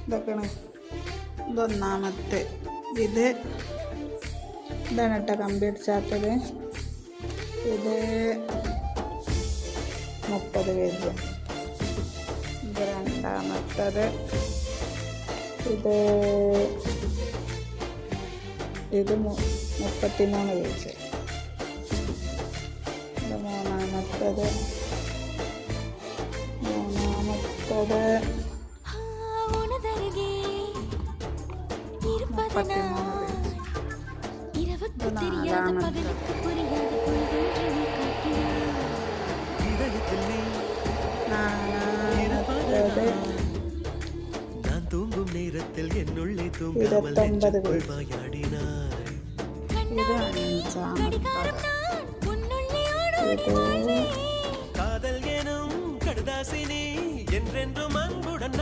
ഇതൊക്കെയാണ് ഇതൊന്നാമത്തെ. ഇത് ഇതാണ് കേട്ടോ കമ്പി അടിച്ചാത്തത്. ഇത് 30 പേജ്. ഇത് രണ്ടാമത്തത്. ഇത് 33 പേജ്. ഇത് മൂന്നാമത്തത്. காதல் எனும் கடுதாசினி என்றென்றும் அன்புடன்